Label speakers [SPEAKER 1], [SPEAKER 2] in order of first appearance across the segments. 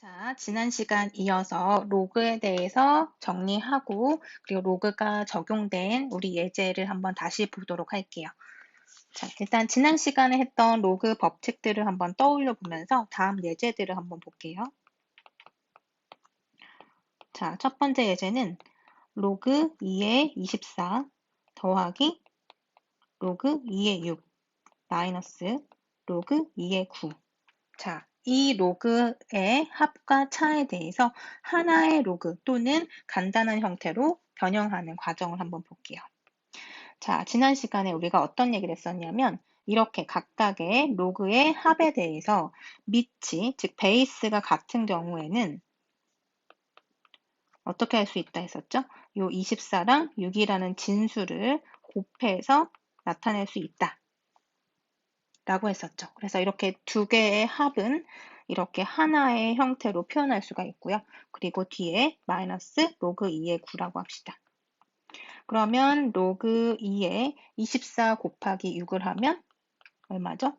[SPEAKER 1] 자, 지난 시간 이어서 로그에 대해서 정리하고, 그리고 로그가 적용된 우리 예제를 한번 다시 보도록 할게요. 자, 일단 지난 시간에 했던 로그 법칙들을 한번 떠올려 보면서 다음 예제들을 한번 볼게요. 자, 첫 번째 예제는 로그 2의 24 더하기 로그 2의 6 마이너스 로그 2의 9. 자, 이 로그의 합과 차에 대해서 하나의 로그 또는 간단한 형태로 변형하는 과정을 한번 볼게요. 자, 지난 시간에 우리가 어떤 얘기를 했었냐면 이렇게 각각의 로그의 합에 대해서 밑이, 즉 베이스가 같은 경우에는 어떻게 할 수 있다 했었죠? 요 24랑 6이라는 진수를 곱해서 나타낼 수 있다. 라고 했었죠. 그래서 이렇게 두 개의 합은 이렇게 하나의 형태로 표현할 수가 있고요. 그리고 뒤에 마이너스 로그 2의 9라고 합시다. 그러면 로그 2에 24 곱하기 6을 하면 얼마죠?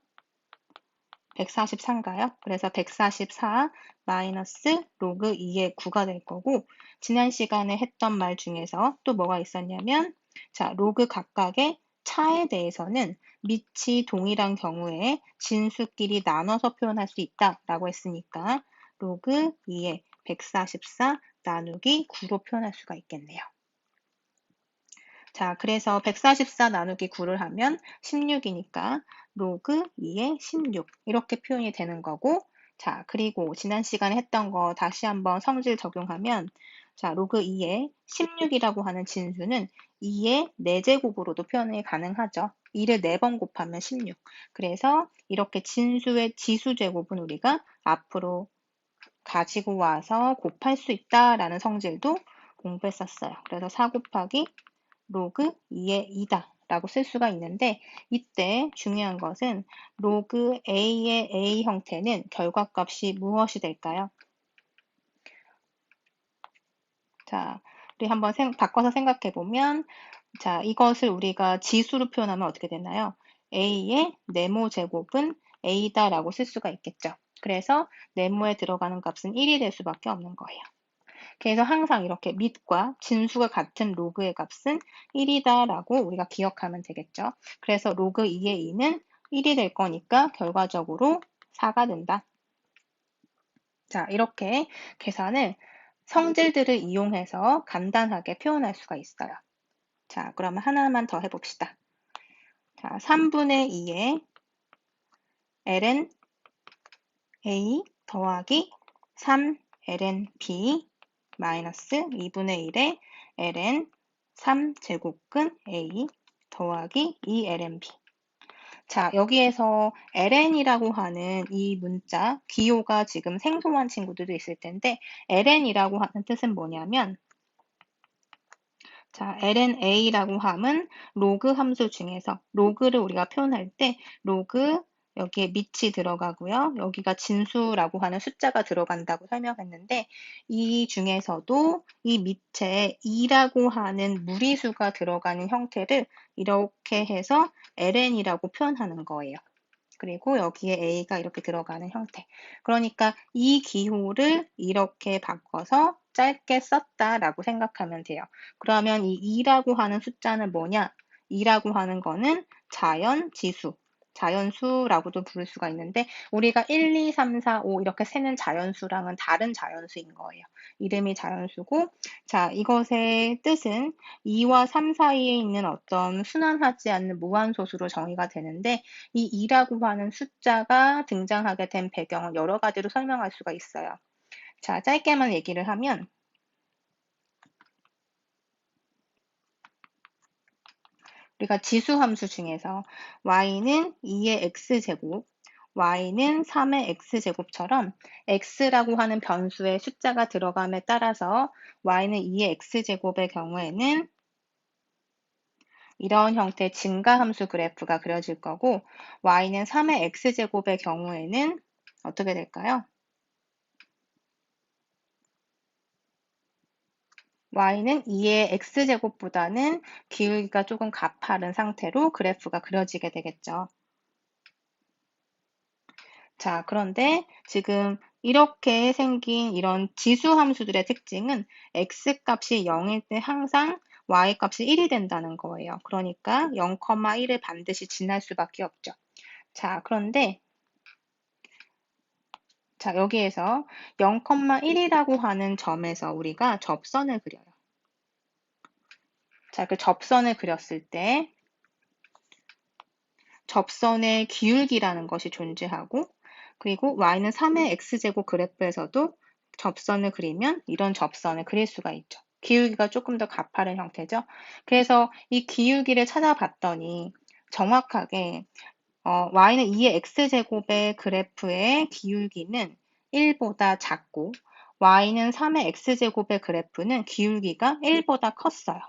[SPEAKER 1] 143인가요? 그래서 144 마이너스 로그 2의 9가 될 거고, 지난 시간에 했던 말 중에서 또 뭐가 있었냐면, 자, 로그 각각의 차에 대해서는 밑이 동일한 경우에 진수끼리 나눠서 표현할 수 있다라고 했으니까 로그 2의 144 나누기 9로 표현할 수가 있겠네요. 자, 그래서 144 나누기 9를 하면 16이니까 로그 2의 16 이렇게 표현이 되는 거고, 자, 그리고 지난 시간에 했던 거 다시 한번 성질 적용하면, 자, 로그 2의 16이라고 하는 진수는 2의 4제곱으로도 표현이 가능하죠. 2를 4번 곱하면 16. 그래서 이렇게 진수의 지수제곱은 우리가 앞으로 가지고 와서 곱할 수 있다라는 성질도 공부했었어요. 그래서 4 곱하기 로그 2의 2다 라고 쓸 수가 있는데, 이때 중요한 것은 로그 a의 a 형태는 결과값이 무엇이 될까요? 자, 우리 한번 바꿔서 생각해 보면, 자, 이것을 우리가 지수로 표현하면 어떻게 되나요? a의 네모 제곱은 a다 라고 쓸 수가 있겠죠. 그래서 네모에 들어가는 값은 1이 될 수밖에 없는 거예요. 그래서 항상 이렇게 밑과 진수가 같은 로그의 값은 1이다라고 우리가 기억하면 되겠죠. 그래서 로그 2의 2는 1이 될 거니까 결과적으로 4가 된다. 자, 이렇게 계산을 성질들을 이용해서 간단하게 표현할 수가 있어요. 자, 그러면 하나만 더 해봅시다. 자, 3분의 2의 ln a 더하기 3ln b 마이너스 2분의 1의 ln 3제곱근 a 더하기 2ln b. 자, 여기에서 ln이라고 하는 이 문자, 기호가 지금 생소한 친구들도 있을 텐데, ln이라고 하는 뜻은 뭐냐면, 자, lna라고 함은 로그 함수 중에서 로그를 우리가 표현할 때 로그 여기에 밑이 들어가고요. 여기가 진수라고 하는 숫자가 들어간다고 설명했는데, 이 중에서도 이 밑에 2라고 하는 무리수가 들어가는 형태를 이렇게 해서 ln이라고 표현하는 거예요. 그리고 여기에 a가 이렇게 들어가는 형태. 그러니까 이 기호를 이렇게 바꿔서 짧게 썼다라고 생각하면 돼요. 그러면 이 2라고 하는 숫자는 뭐냐? 2라고 하는 거는 자연지수, 자연수라고도 부를 수가 있는데, 우리가 1, 2, 3, 4, 5 이렇게 세는 자연수랑은 다른 자연수인 거예요. 이름이 자연수고, 자, 이것의 뜻은 2와 3 사이에 있는 어떤 순환하지 않는 무한소수로 정의가 되는데, 이 2라고 하는 숫자가 등장하게 된 배경을 여러 가지로 설명할 수가 있어요. 자, 짧게만 얘기를 하면, 우리가 지수 함수 중에서 y는 2의 x제곱, y는 3의 x제곱처럼 x라고 하는 변수의 숫자가 들어감에 따라서 y는 2의 x제곱의 경우에는 이런 형태의 증가함수 그래프가 그려질 거고, y는 3의 x제곱의 경우에는 어떻게 될까요? y는 2의 x제곱보다는 기울기가 조금 가파른 상태로 그래프가 그려지게 되겠죠. 자, 그런데 지금 이렇게 생긴 이런 지수 함수들의 특징은 x값이 0일 때 항상 y값이 1이 된다는 거예요. 그러니까 0,1을 반드시 지날 수밖에 없죠. 자, 그런데 자, 여기에서 0,1이라고 하는 점에서 우리가 접선을 그려요. 자, 그 접선을 그렸을 때 접선의 기울기라는 것이 존재하고 그리고 y는 3의 x제곱 그래프에서도 접선을 그리면 이런 접선을 그릴 수가 있죠. 기울기가 조금 더 가파른 형태죠. 그래서 이 기울기를 찾아봤더니 정확하게 y는 2의 x제곱의 그래프의 기울기는 1보다 작고 y는 3의 x제곱의 그래프는 기울기가 1보다 컸어요.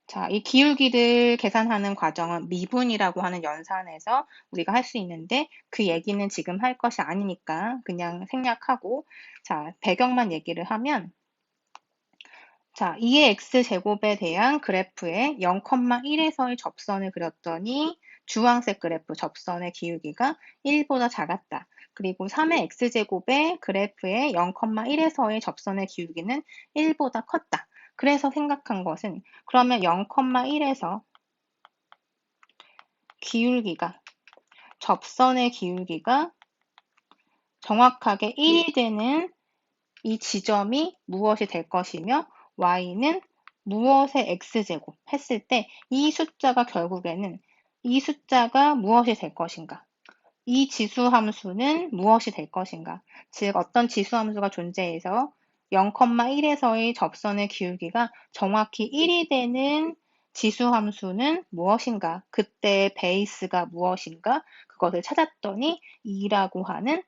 [SPEAKER 1] 자, 이 기울기를 계산하는 과정은 미분이라고 하는 연산에서 우리가 할 수 있는데 그 얘기는 지금 할 것이 아니니까 그냥 생략하고 자, 배경만 얘기를 하면 자, 2의 x제곱에 대한 그래프에 0,1에서의 접선을 그렸더니 주황색 그래프 접선의 기울기가 1보다 작았다. 그리고 3의 x제곱의 그래프에 0,1에서의 접선의 기울기는 1보다 컸다. 그래서 생각한 것은 그러면 0,1에서 기울기가 접선의 기울기가 정확하게 1이 되는 이 지점이 무엇이 될 것이며 y는 무엇의 x제곱 했을 때 이 숫자가 결국에는 이 숫자가 무엇이 될 것인가? 이 지수함수는 무엇이 될 것인가? 즉 어떤 지수함수가 존재해서 0,1에서의 접선의 기울기가 정확히 1이 되는 지수함수는 무엇인가? 그때의 베이스가 무엇인가? 그것을 찾았더니 2라고 하는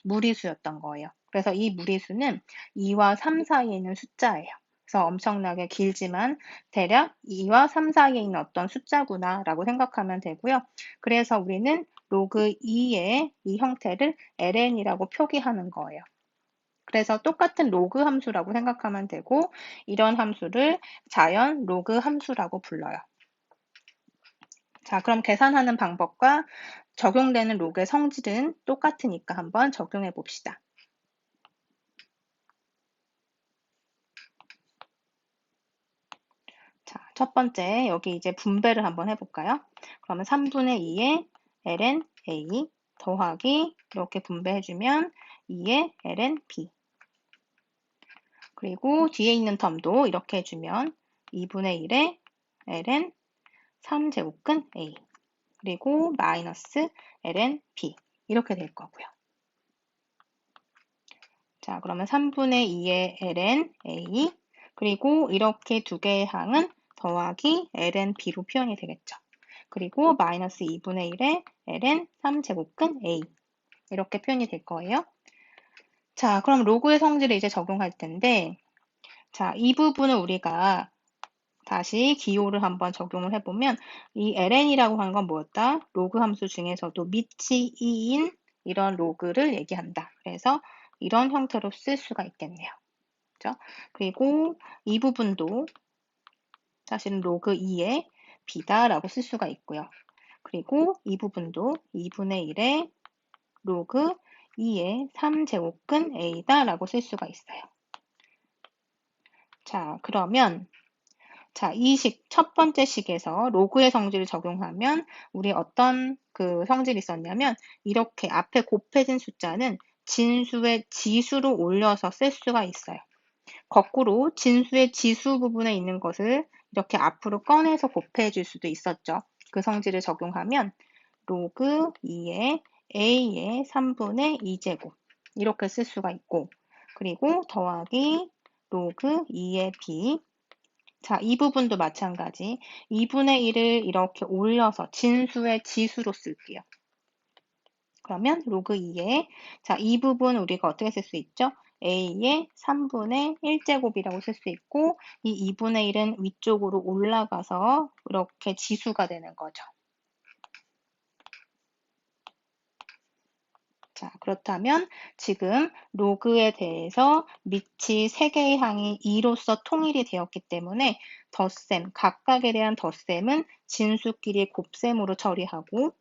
[SPEAKER 1] 무리수였던 거예요. 그래서 이 무리수는 2와 3 사이에 있는 숫자예요. 그래서 엄청나게 길지만 대략 2와 3 사이에 있는 어떤 숫자구나라고 생각하면 되고요. 그래서 우리는 로그 2의 이 형태를 ln이라고 표기하는 거예요. 그래서 똑같은 로그 함수라고 생각하면 되고 이런 함수를 자연 로그 함수라고 불러요. 자, 그럼 계산하는 방법과 적용되는 로그의 성질은 똑같으니까 한번 적용해 봅시다. 자, 첫 번째 여기 이제 분배를 한번 해볼까요? 그러면 3분의 2의 ln a 더하기 이렇게 분배해주면 2의 ln b 그리고 뒤에 있는 텀도 이렇게 해주면 2분의 1의 ln 3제곱근 a 그리고 마이너스 ln b 이렇게 될 거고요. 자, 그러면 3분의 2의 ln a 그리고 이렇게 두 개의 항은 더하기 ln b로 표현이 되겠죠. 그리고 마이너스 2분의 1의 ln 3제곱근 a 이렇게 표현이 될 거예요. 자, 그럼 로그의 성질을 이제 적용할 텐데 자, 이 부분을 우리가 다시 기호를 한번 적용을 해보면 이 ln이라고 하는 건 뭐였다? 로그 함수 중에서도 밑이 2인 이런 로그를 얘기한다. 그래서 이런 형태로 쓸 수가 있겠네요. 그죠? 그리고 이 부분도 사실은 로그 2의 b다라고 쓸 수가 있고요. 그리고 이 부분도 2분의 1의 로그 2의 3제곱근 a다라고 쓸 수가 있어요. 자, 그러면 자, 이 첫 번째 식에서 로그의 성질을 적용하면 우리 어떤 그 성질이 있었냐면 이렇게 앞에 곱해진 숫자는 진수의 지수로 올려서 쓸 수가 있어요. 거꾸로 진수의 지수 부분에 있는 것을 이렇게 앞으로 꺼내서 곱해 줄 수도 있었죠. 그 성질을 적용하면 로그 2의 a의 3분의 2제곱 이렇게 쓸 수가 있고 그리고 더하기 로그 2의 b 자, 이 부분도 마찬가지. 2분의 1을 이렇게 올려서 진수의 지수로 쓸게요. 그러면 로그 2의 자, 이 부분 우리가 어떻게 쓸 수 있죠? a의 3분의 1제곱이라고 쓸 수 있고 이 2분의 1은 위쪽으로 올라가서 이렇게 지수가 되는 거죠. 자, 그렇다면 지금 로그에 대해서 밑이 3개의 항이 2로서 통일이 되었기 때문에 덧셈, 각각에 대한 덧셈은 진수끼리 곱셈으로 처리하고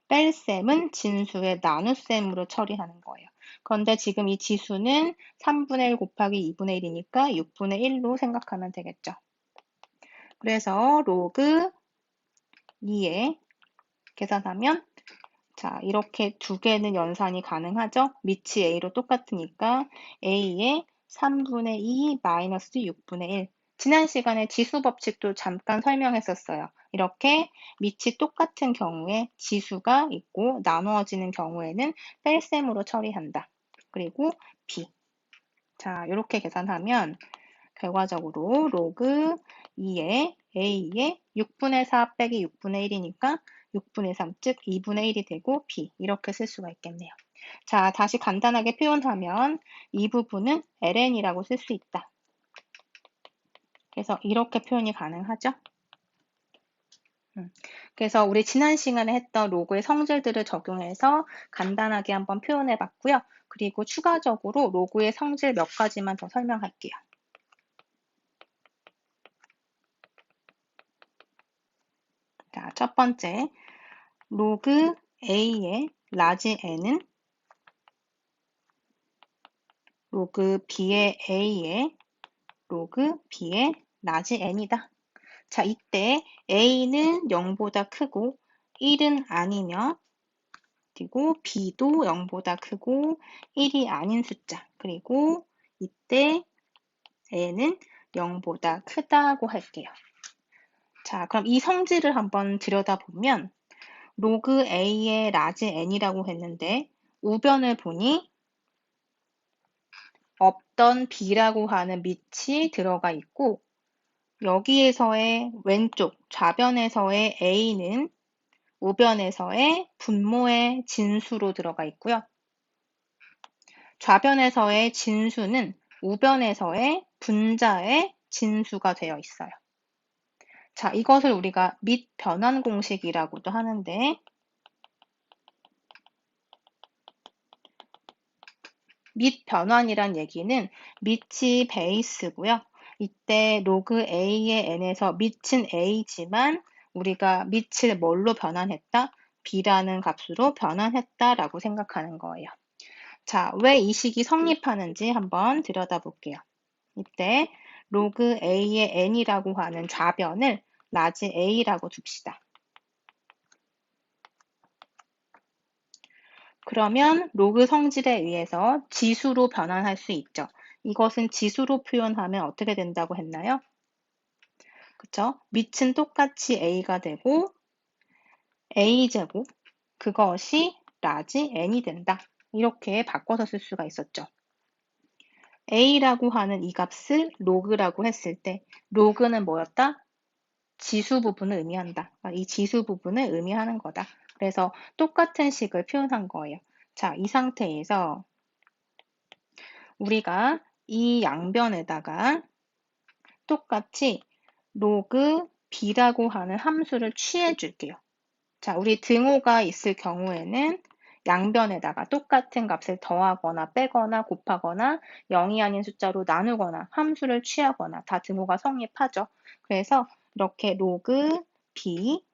[SPEAKER 1] 뺄셈은 진수의 나눗셈으로 처리하는 거예요. 그런데 지금 이 지수는 3분의 1 곱하기 2분의 1이니까 6분의 1로 생각하면 되겠죠. 그래서 로그 2에 계산하면 자, 이렇게 두 개는 연산이 가능하죠? 밑이 a로 똑같으니까 a의 3분의 2 마이너스 6분의 1. 지난 시간에 지수 법칙도 잠깐 설명했었어요. 이렇게 밑이 똑같은 경우에 지수가 있고 나누어지는 경우에는 뺄셈으로 처리한다. 그리고 b. 자, 이렇게 계산하면 결과적으로 로그 2의 a의 6분의 4 빼기 6분의 1이니까 6분의 3, 즉 2분의 1이 되고 b 이렇게 쓸 수가 있겠네요. 자, 다시 간단하게 표현하면 이 부분은 ln이라고 쓸 수 있다. 그래서 이렇게 표현이 가능하죠. 그래서 우리 지난 시간에 했던 로그의 성질들을 적용해서 간단하게 한번 표현해 봤고요. 그리고 추가적으로 로그의 성질 몇 가지만 더 설명할게요. 자, 첫 번째, 로그 a의 라지 n은 로그 b의 a의 로그 b의 라지 n이다. 자, 이때 a는 0보다 크고 1은 아니며 그리고 b도 0보다 크고 1이 아닌 숫자. 그리고 이때 n은 0보다 크다고 할게요. 자, 그럼 이 성질을 한번 들여다보면 로그 a의 라지 n이라고 했는데 우변을 보니 없던 b라고 하는 밑이 들어가 있고 여기에서의 왼쪽 좌변에서의 a는 우변에서의 분모의 진수로 들어가 있고요. 좌변에서의 진수는 우변에서의 분자의 진수가 되어 있어요. 자, 이것을 우리가 밑 변환 공식이라고도 하는데 밑 변환이란 얘기는 밑이 베이스고요. 이때 로그 a의 n에서 밑은 a지만 우리가 밑을 뭘로 변환했다? b라는 값으로 변환했다라고 생각하는 거예요. 자, 왜 이 식이 성립하는지 한번 들여다볼게요. 이때 로그 a의 n이라고 하는 좌변을 라지 a라고 둡시다. 그러면 로그 성질에 의해서 지수로 변환할 수 있죠. 이것은 지수로 표현하면 어떻게 된다고 했나요? 그쵸? 밑은 똑같이 a가 되고 a제곱 그것이 라지 n이 된다. 이렇게 바꿔서 쓸 수가 있었죠. a라고 하는 이 값을 로그라고 했을 때 로그는 뭐였다? 지수 부분을 의미한다. 이 지수 부분을 의미하는 거다. 그래서 똑같은 식을 표현한 거예요. 자, 이 상태에서 우리가 이 양변에다가 똑같이 로그 b라고 하는 함수를 취해 줄게요. 자, 우리 등호가 있을 경우에는 양변에다가 똑같은 값을 더하거나 빼거나 곱하거나 0이 아닌 숫자로 나누거나 함수를 취하거나 다 등호가 성립하죠. 그래서 이렇게 로그 b,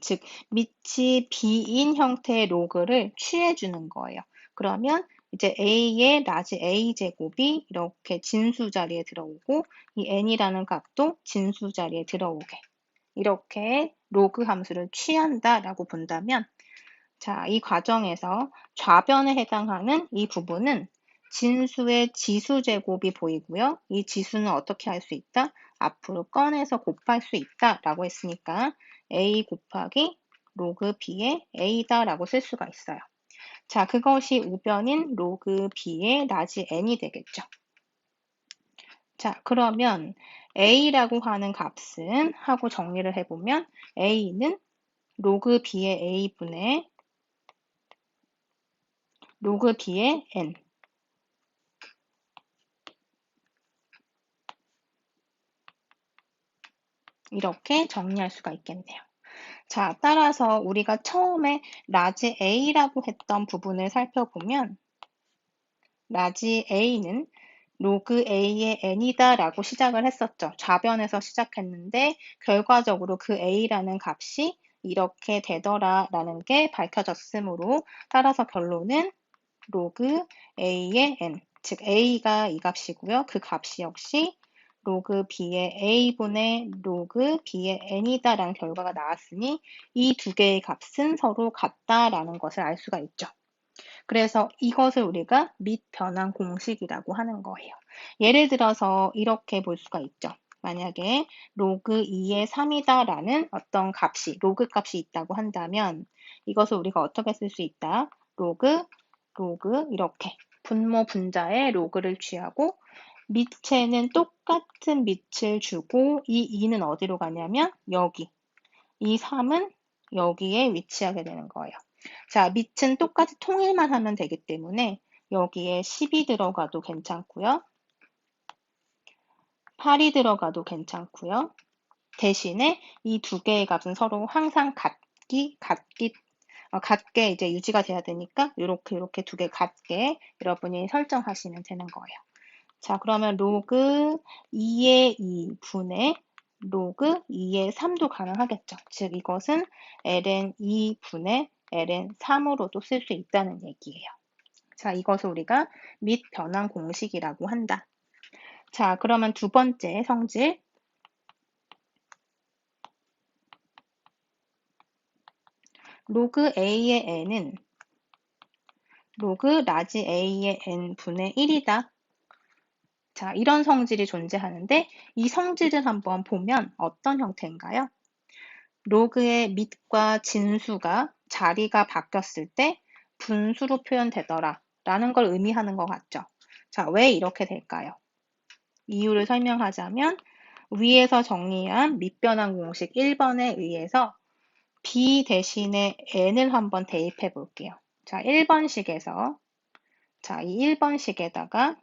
[SPEAKER 1] 즉 밑이 b인 형태의 로그를 취해주는 거예요. 그러면 이제 a의 라지 a 제곱이 이렇게 진수 자리에 들어오고 이 n이라는 값도 진수 자리에 들어오게 이렇게 로그 함수를 취한다라고 본다면 자, 이 과정에서 좌변에 해당하는 이 부분은 진수의 지수 제곱이 보이고요. 이 지수는 어떻게 할 수 있다? 앞으로 꺼내서 곱할 수 있다라고 했으니까 a 곱하기 로그 b의 a다라고 쓸 수가 있어요. 자, 그것이 우변인 로그 b의 라지 n이 되겠죠. 자, 그러면 a라고 하는 값은 하고 정리를 해보면 a는 로그 b의 a분의 로그 b의 n 이렇게 정리할 수가 있겠네요. 자, 따라서 우리가 처음에 라지 a라고 했던 부분을 살펴보면 라지 a는 로그 a의 n이다 라고 시작을 했었죠. 좌변에서 시작했는데 결과적으로 그 a라는 값이 이렇게 되더라라는 게 밝혀졌으므로 따라서 결론은 로그 a의 n, 즉 a가 이 값이고요. 그 값이 역시 로그 b의 a분의 로그 b의 n이다라는 결과가 나왔으니 이 두 개의 값은 서로 같다라는 것을 알 수가 있죠. 그래서 이것을 우리가 밑변환 공식이라고 하는 거예요. 예를 들어서 이렇게 볼 수가 있죠. 만약에 로그 2의 3이다라는 어떤 값이, 로그 값이 있다고 한다면 이것을 우리가 어떻게 쓸 수 있다? 로그 이렇게 분모 분자의 로그를 취하고 밑에는 똑같은 밑을 주고 이 2는 어디로 가냐면 여기, 이 3은 여기에 위치하게 되는 거예요. 자, 밑은 똑같이 통일만 하면 되기 때문에 여기에 10이 들어가도 괜찮고요. 8이 들어가도 괜찮고요. 대신에 이 두 개의 값은 서로 항상 같게 이제 유지가 돼야 되니까 이렇게 두 개 같게 여러분이 설정하시면 되는 거예요. 자, 그러면 로그 2의 2분의 로그 2의 3도 가능하겠죠. 즉 이것은 ln 2분의 ln 3으로도 쓸 수 있다는 얘기예요. 자, 이것을 우리가 밑변환 공식이라고 한다. 자, 그러면 두 번째 성질. 로그 a의 n은 로그 라지 a의 n분의 1이다. 자, 이런 성질이 존재하는데 이 성질을 한번 보면 어떤 형태인가요? 로그의 밑과 진수가 자리가 바뀌었을 때 분수로 표현되더라 라는 걸 의미하는 것 같죠. 자, 왜 이렇게 될까요? 이유를 설명하자면 위에서 정리한 밑변환 공식 1번에 의해서 b 대신에 n을 한번 대입해 볼게요. 자, 1번식에서 이 1번식에다가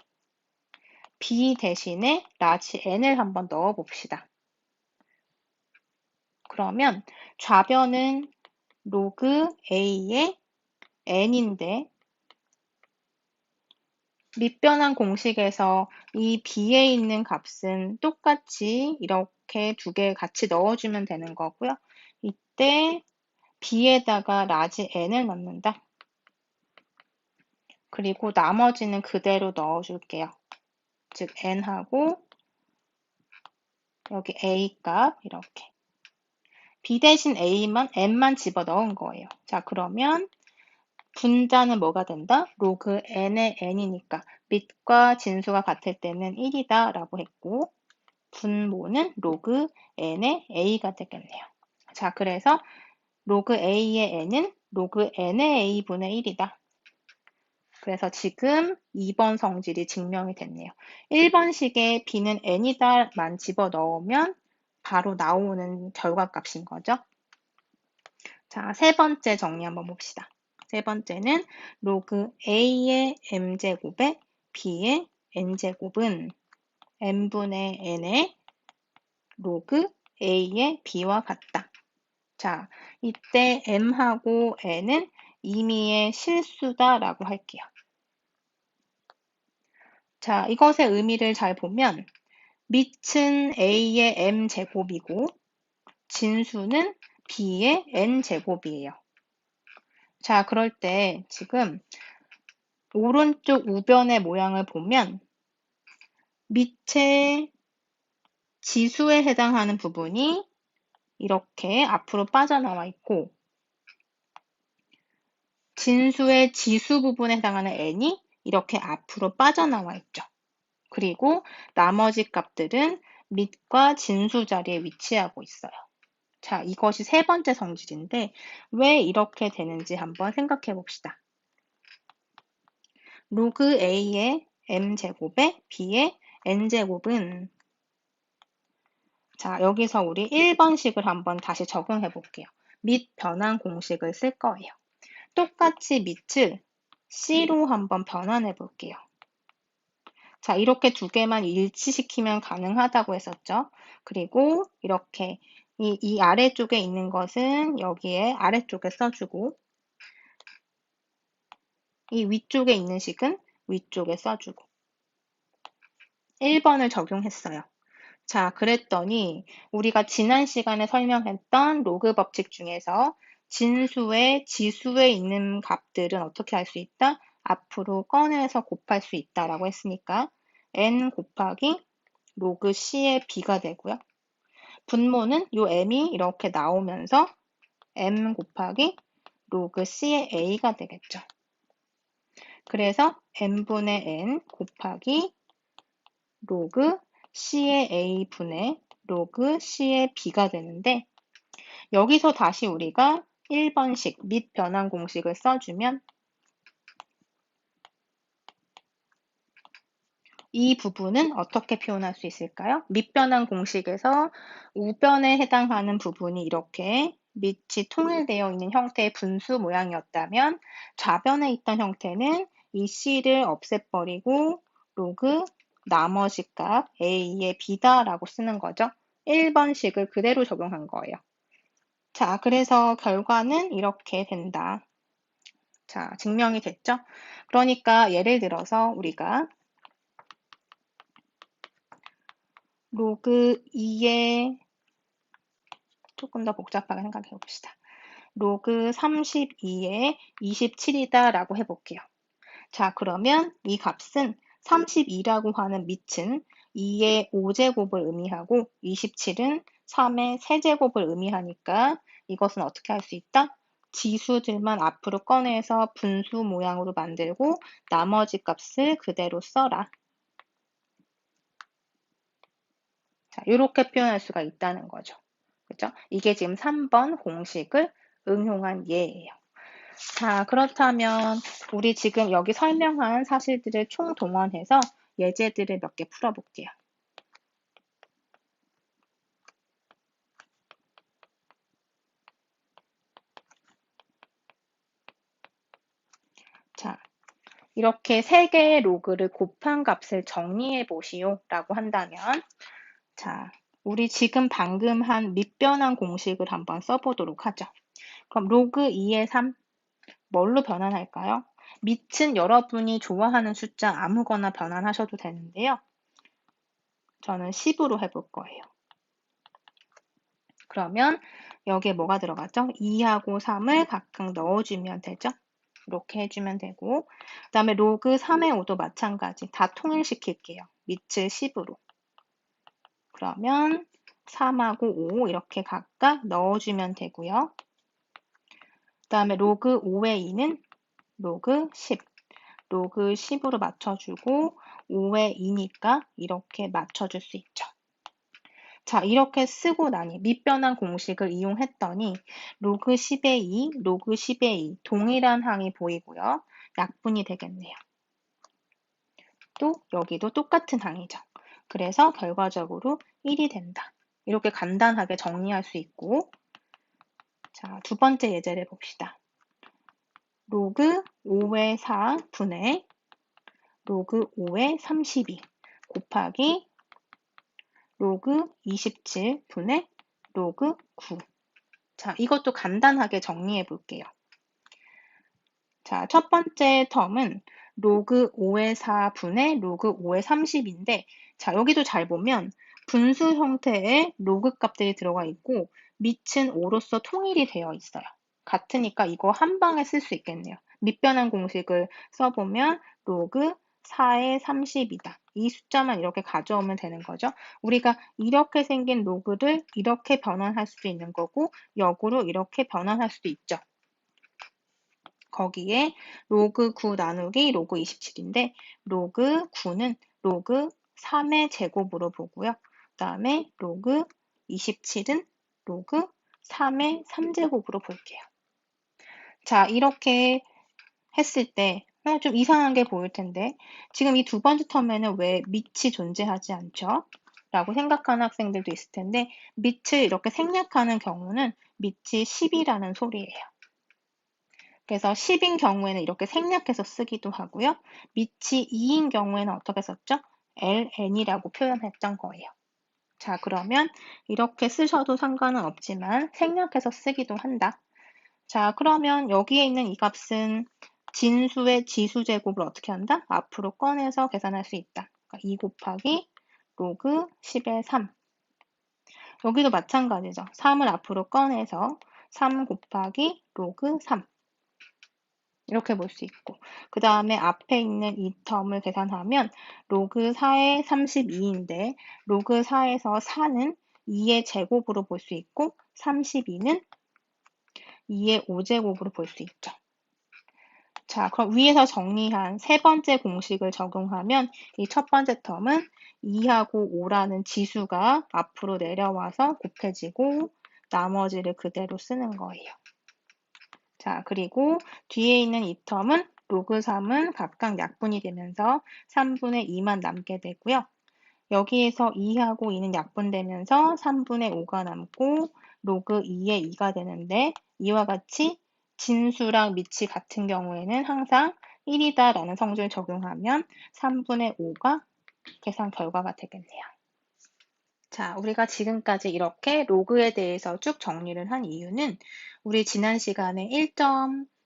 [SPEAKER 1] b 대신에 라지 n을 한번 넣어 봅시다. 그러면 좌변은 로그 a의 n인데 밑변환 공식에서 이 b에 있는 값은 똑같이 이렇게 두 개 같이 넣어주면 되는 거고요. 이때 b에다가 라지 n을 넣는다. 그리고 나머지는 그대로 넣어줄게요. 즉 n하고 여기 a 값 이렇게 b 대신 n만 집어넣은 거예요. 자, 그러면 분자는 뭐가 된다? 로그 n의 n이니까 밑과 진수가 같을 때는 1이다 라고 했고 분모는 로그 n의 a가 되겠네요. 자, 그래서 로그 a의 n은 로그 n의 a분의 1이다. 그래서 지금 2번 성질이 증명이 됐네요. 1번식에 b는 n이다만 집어넣으면 바로 나오는 결과값인 거죠. 자, 세 번째 정리 한번 봅시다. 세 번째는 로그 a의 m제곱에 b의 n제곱은 n분의 n의 로그 a의 b와 같다. 자, 이때 m하고 n은 임의의 실수다라고 할게요. 자, 이것의 의미를 잘 보면 밑은 a의 m제곱이고 진수는 b의 n제곱이에요. 자, 그럴 때 지금 오른쪽 우변의 모양을 보면 밑에 지수에 해당하는 부분이 이렇게 앞으로 빠져나와 있고 진수의 지수 부분에 해당하는 n이 이렇게 앞으로 빠져나와 있죠. 그리고 나머지 값들은 밑과 진수 자리에 위치하고 있어요. 자, 이것이 세 번째 성질인데 왜 이렇게 되는지 한번 생각해 봅시다. 로그 a의 m제곱에 b의 n제곱은 자, 여기서 우리 1번식을 한번 다시 적용해 볼게요. 밑 변환 공식을 쓸 거예요. 똑같이 밑을 C로 한번 변환해 볼게요. 자, 이렇게 두 개만 일치시키면 가능하다고 했었죠. 그리고 이렇게 이 아래쪽에 있는 것은 여기에 아래쪽에 써주고 이 위쪽에 있는 식은 위쪽에 써주고 1번을 적용했어요. 자, 그랬더니 우리가 지난 시간에 설명했던 로그 법칙 중에서 진수의 지수에 있는 값들은 어떻게 할 수 있다? 앞으로 꺼내서 곱할 수 있다라고 했으니까 n 곱하기 로그 c의 b가 되고요. 분모는 요 m이 이렇게 나오면서 m 곱하기 로그 c의 a가 되겠죠. 그래서 n분의 n 곱하기 로그 c의 a분의 로그 c의 b가 되는데 여기서 다시 우리가 1번식 및 변환 공식을 써주면 이 부분은 어떻게 표현할 수 있을까요? 밑변환 공식에서 우변에 해당하는 부분이 이렇게 밑이 통일되어 있는 형태의 분수 모양이었다면 좌변에 있던 형태는 이 c를 없애버리고 로그 나머지 값 a의 b다라고 쓰는 거죠. 1번식을 그대로 적용한 거예요. 자, 그래서 결과는 이렇게 된다. 자, 증명이 됐죠? 그러니까 예를 들어서 우리가 로그 2의 조금 더 복잡하게 생각해 봅시다. 로그 32의 27이다 라고 해볼게요. 자, 그러면 이 값은 32라고 하는 밑은 2의 5제곱을 의미하고 27은 3의 세제곱을 의미하니까 이것은 어떻게 할 수 있다? 지수들만 앞으로 꺼내서 분수 모양으로 만들고 나머지 값을 그대로 써라. 자, 이렇게 표현할 수가 있다는 거죠. 그죠? 이게 지금 3번 공식을 응용한 예예요. 자, 그렇다면 우리 지금 여기 설명한 사실들을 총동원해서 예제들을 몇 개 풀어볼게요. 자, 이렇게 세 개의 로그를 곱한 값을 정리해 보시오 라고 한다면 자, 우리 지금 방금 한 밑변환 공식을 한번 써보도록 하죠. 그럼 로그 2의 3 뭘로 변환할까요? 밑은 여러분이 좋아하는 숫자 아무거나 변환하셔도 되는데요. 저는 10으로 해볼 거예요. 그러면 여기에 뭐가 들어가죠? 2하고 3을 각각 넣어주면 되죠. 이렇게 해주면 되고 그 다음에 로그 3의 5도 마찬가지 다 통일시킬게요. 밑을 10으로. 그러면 3하고 5 이렇게 각각 넣어주면 되고요. 그 다음에 로그 5의 2는 로그 10. 로그 10으로 맞춰주고 5의 2니까 이렇게 맞춰줄 수 있죠. 자, 이렇게 쓰고 나니 밑변환 공식을 이용했더니 로그 10의 2, 로그 10의 2 동일한 항이 보이고요. 약분이 되겠네요. 또 여기도 똑같은 항이죠. 그래서 결과적으로 1이 된다. 이렇게 간단하게 정리할 수 있고 자, 두 번째 예제를 봅시다. 로그 5의 4 분의 로그 5의 32 곱하기 로그 27 분의 로그 9. 자, 이것도 간단하게 정리해 볼게요. 자, 첫 번째 텀은 로그 5의 4분의 로그 5의 30인데, 자, 여기도 잘 보면 분수 형태의 로그 값들이 들어가 있고, 밑은 5로서 통일이 되어 있어요. 같으니까 이거 한 방에 쓸 수 있겠네요. 밑변환 공식을 써보면 로그 4의 30이다. 이 숫자만 이렇게 가져오면 되는 거죠. 우리가 이렇게 생긴 로그를 이렇게 변환할 수도 있는 거고, 역으로 이렇게 변환할 수도 있죠. 거기에 로그 9 나누기 로그 27인데 로그 9는 로그 3의 제곱으로 보고요. 그 다음에 로그 27은 로그 3의 3제곱으로 볼게요. 자, 이렇게 했을 때 좀 이상한 게 보일 텐데 지금 이 두 번째 텀에는 왜 밑이 존재하지 않죠? 라고 생각하는 학생들도 있을 텐데 밑을 이렇게 생략하는 경우는 밑이 10이라는 소리예요. 그래서 10인 경우에는 이렇게 생략해서 쓰기도 하고요. 밑이 2인 경우에는 어떻게 썼죠? ln이라고 표현했던 거예요. 자, 그러면 이렇게 쓰셔도 상관은 없지만 생략해서 쓰기도 한다. 자, 그러면 여기에 있는 이 값은 진수의 지수 제곱을 어떻게 한다? 앞으로 꺼내서 계산할 수 있다. 그러니까 2 곱하기 로그 10의 3 여기도 마찬가지죠. 3을 앞으로 꺼내서 3 곱하기 로그 3 이렇게 볼 수 있고 그 다음에 앞에 있는 이 텀을 계산하면 로그 4의 32인데 로그 4에서 4는 2의 제곱으로 볼 수 있고 32는 2의 5제곱으로 볼 수 있죠. 자, 그럼 위에서 정리한 세 번째 공식을 적용하면 이 첫 번째 텀은 2하고 5라는 지수가 앞으로 내려와서 곱해지고 나머지를 그대로 쓰는 거예요. 자, 그리고 뒤에 있는 이 텀은 로그 3은 각각 약분이 되면서 3분의 2만 남게 되고요. 여기에서 2하고 2는 약분되면서 3분의 5가 남고 로그 2의 2가 되는데 이와 같이 진수랑 밑이 같은 경우에는 항상 1이다라는 성질을 적용하면 3분의 5가 계산 결과가 되겠네요. 자, 우리가 지금까지 이렇게 로그에 대해서 쭉 정리를 한 이유는 우리 지난 시간에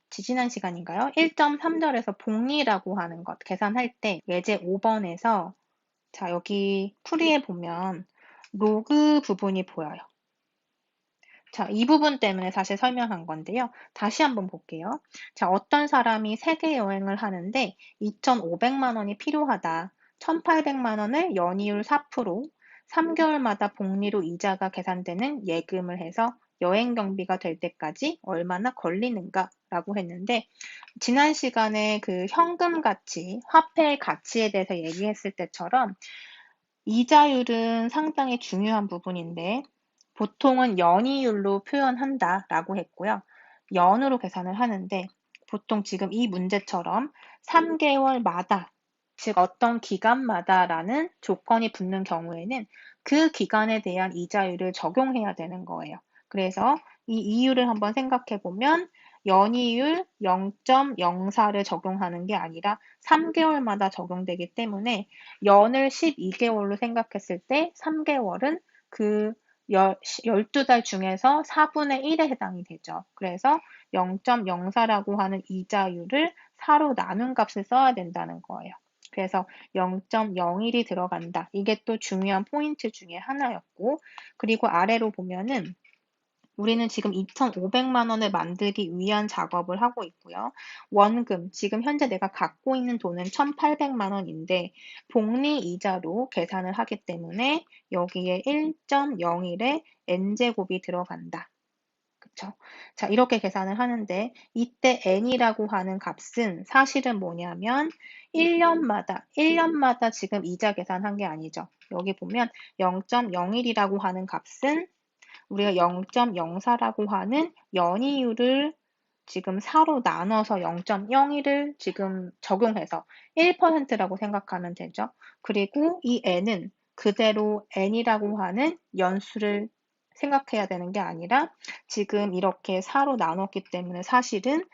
[SPEAKER 1] 지지난 시간인가요? 1.3절에서 복리라고 하는 것 계산할 때 예제 5번에서 자, 여기 풀이에 보면 로그 부분이 보여요. 자, 이 부분 때문에 사실 설명한 건데요. 다시 한번 볼게요. 자, 어떤 사람이 세계 여행을 하는데 2,500만 원이 필요하다. 1,800만 원을 연이율 4%, 3개월마다 복리로 이자가 계산되는 예금을 해서 여행 경비가 될 때까지 얼마나 걸리는가라고 했는데 지난 시간에 그 현금 가치, 화폐의 가치에 대해서 얘기했을 때처럼 이자율은 상당히 중요한 부분인데 보통은 연이율로 표현한다라고 했고요. 연으로 계산을 하는데 보통 지금 이 문제처럼 3개월마다, 즉 어떤 기간마다라는 조건이 붙는 경우에는 그 기간에 대한 이자율을 적용해야 되는 거예요. 그래서 이 이율을 한번 생각해 보면 연이율 0.04를 적용하는 게 아니라 3개월마다 적용되기 때문에 연을 12개월로 생각했을 때 3개월은 그 12달 중에서 4분의 1에 해당이 되죠. 그래서 0.04라고 하는 이자율을 4로 나눈 값을 써야 된다는 거예요. 그래서 0.01이 들어간다. 이게 또 중요한 포인트 중에 하나였고, 그리고 아래로 보면은 우리는 지금 2,500만 원을 만들기 위한 작업을 하고 있고요. 원금, 지금 현재 내가 갖고 있는 돈은 1,800만 원인데 복리 이자로 계산을 하기 때문에 여기에 1.01의 n제곱이 들어간다. 그쵸? 자, 이렇게 계산을 하는데 이때 n이라고 하는 값은 사실은 뭐냐면 1년마다 지금 이자 계산한 게 아니죠. 여기 보면 0.01이라고 하는 값은 우리가 0.04라고 하는 연이율을 지금 4로 나눠서 0.01을 지금 적용해서 1%라고 생각하면 되죠. 그리고 이 n은 그대로 n이라고 하는 연수를 생각해야 되는 게 아니라 지금 이렇게 4로 나눴기 때문에 사실은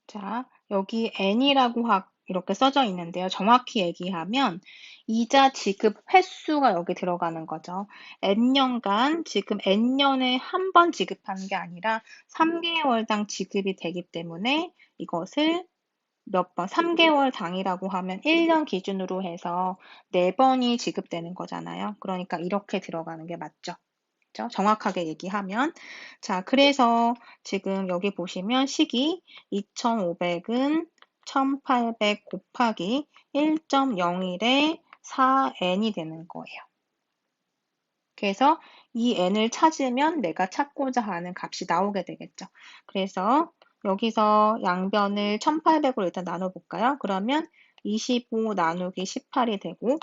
[SPEAKER 1] 자, 여기 n이라고 이렇게 써져 있는데요. 정확히 얘기하면 이자 지급 횟수가 여기 들어가는 거죠. n년간 지금 n년에 한 번 지급하는 게 아니라 3개월당 지급이 되기 때문에 이것을 몇 번, 3개월 당이라고 하면 1년 기준으로 해서 4번이 지급되는 거잖아요. 그러니까 이렇게 들어가는 게 맞죠. 정확하게 얘기하면. 자, 그래서 지금 여기 보시면 식이 2,500은 1,800 곱하기 1.01의 4n이 되는 거예요. 그래서 이 n을 찾으면 내가 찾고자 하는 값이 나오게 되겠죠. 그래서 여기서 양변을 1,800으로 일단 나눠볼까요? 그러면 25 나누기 18이 되고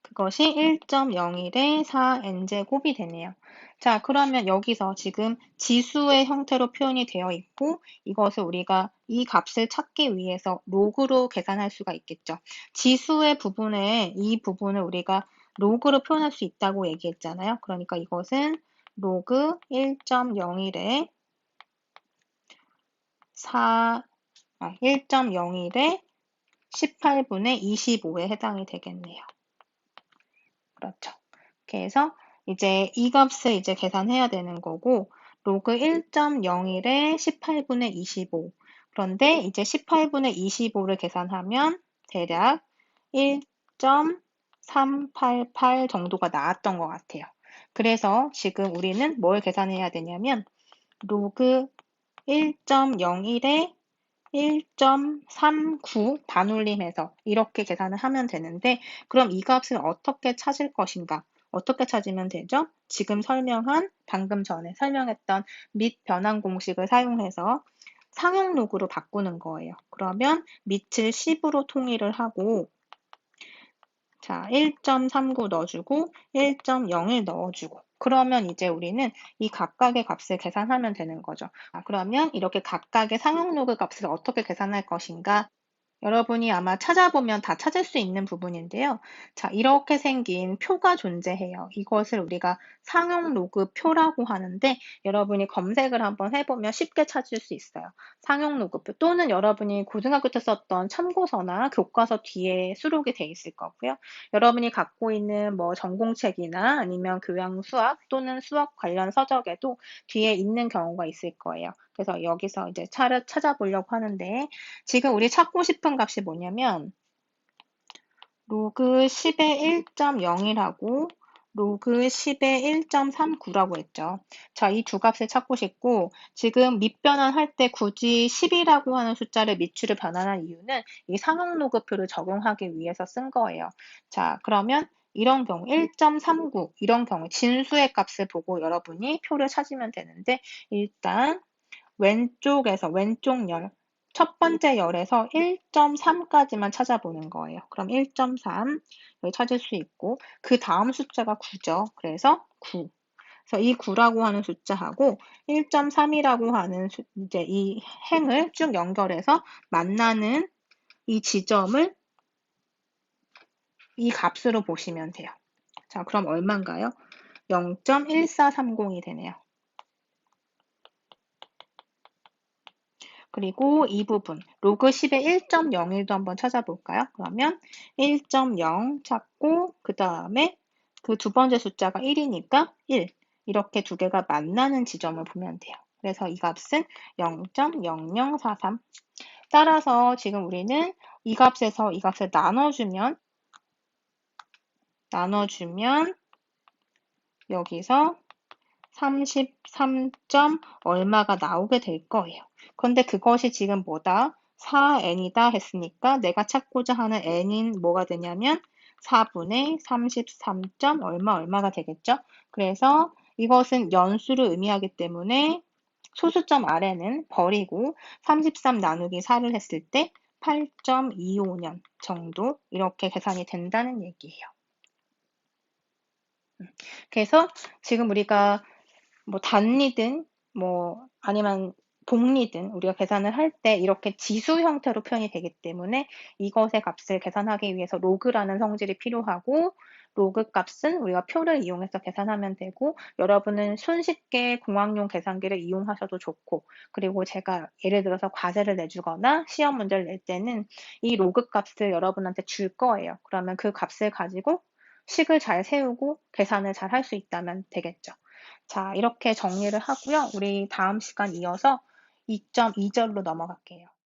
[SPEAKER 1] 그것이 1.01의 4n제곱이 되네요. 자, 그러면 여기서 지금 지수의 형태로 표현이 되어 있고 이것을 우리가 이 값을 찾기 위해서 로그로 계산할 수가 있겠죠. 지수의 부분에 이 부분을 우리가 로그로 표현할 수 있다고 얘기했잖아요. 그러니까 이것은 로그 1.01의 1.01의 18분의 25에 해당이 되겠네요. 그렇죠. 그래서 이제 이 값을 이제 계산해야 되는 거고 로그 1.01의 18분의 25 그런데 이제 18분의 25를 계산하면 대략 1.388 정도가 나왔던 것 같아요. 그래서 지금 우리는 뭘 계산해야 되냐면 로그 1.01에 1.39 반올림해서 이렇게 계산을 하면 되는데 그럼 이 값을 어떻게 찾을 것인가? 어떻게 찾으면 되죠? 지금 방금 전에 설명했던 밑 변환 공식을 사용해서 상용 로그로 바꾸는 거예요. 그러면 밑을 10으로 통일을 하고 자, 1.39 넣어주고 1.01 넣어주고 그러면 이제 우리는 이 각각의 값을 계산하면 되는 거죠. 그러면 이렇게 각각의 상용 로그 값을 어떻게 계산할 것인가? 여러분이 아마 찾아보면 다 찾을 수 있는 부분인데요. 자, 이렇게 생긴 표가 존재해요. 이것을 우리가 상용 로그 표라고 하는데 여러분이 검색을 한번 해보면 쉽게 찾을 수 있어요. 상용 로그 표 또는 여러분이 고등학교 때 썼던 참고서나 교과서 뒤에 수록이 돼 있을 거고요. 여러분이 갖고 있는 뭐 전공책이나 아니면 교양 수학 또는 수학 관련 서적에도 뒤에 있는 경우가 있을 거예요. 그래서 여기서 이제 찾아보려고 하는데 지금 우리 찾고 싶은 값이 뭐냐면 로그 10의 1.0이라고 로그 10의 1.39라고 했죠. 자, 이 두 값을 찾고 싶고 지금 밑변환할 때 굳이 10이라고 하는 숫자를 밑줄을 변환한 이유는 이 상용 로그표를 적용하기 위해서 쓴 거예요. 자, 그러면 이런 경우 1.39 이런 경우 진수의 값을 보고 여러분이 표를 찾으면 되는데 일단 왼쪽 열, 첫 번째 열에서 1.3까지만 찾아보는 거예요. 그럼 1.3 여기 찾을 수 있고 그 다음 숫자가 9죠. 그래서 9. 그래서 이 9라고 하는 숫자하고 1.3이라고 하는 이제 이 행을 쭉 연결해서 만나는 이 지점을 이 값으로 보시면 돼요. 자, 그럼 얼마인가요? 0.1430이 되네요. 그리고 이 부분 로그 10의 1.01도 한번 찾아볼까요? 그러면 1.0 찾고 그 다음에 그 두 번째 숫자가 1이니까 1 이렇게 두 개가 만나는 지점을 보면 돼요. 그래서 이 값은 0.0043 따라서 지금 우리는 이 값에서 이 값을 나눠주면 여기서 33점 얼마가 나오게 될 거예요. 그런데 그것이 지금 뭐다? 4n이다 했으니까 내가 찾고자 하는 n인 뭐가 되냐면 4분의 33점 얼마가 되겠죠? 그래서 이것은 연수를 의미하기 때문에 소수점 아래는 버리고 33 나누기 4를 했을 때 8.25년 정도 이렇게 계산이 된다는 얘기예요. 그래서 지금 우리가 뭐 단위든 뭐 아니면 복리든 우리가 계산을 할 때 이렇게 지수 형태로 표현이 되기 때문에 이것의 값을 계산하기 위해서 로그라는 성질이 필요하고 로그 값은 우리가 표를 이용해서 계산하면 되고 여러분은 손쉽게 공학용 계산기를 이용하셔도 좋고 그리고 제가 예를 들어서 과제를 내주거나 시험 문제를 낼 때는 이 로그 값을 여러분한테 줄 거예요. 그러면 그 값을 가지고 식을 잘 세우고 계산을 잘 할 수 있다면 되겠죠. 자, 이렇게 정리를 하고요. 우리 다음 시간 이어서 2.2절로 넘어갈게요.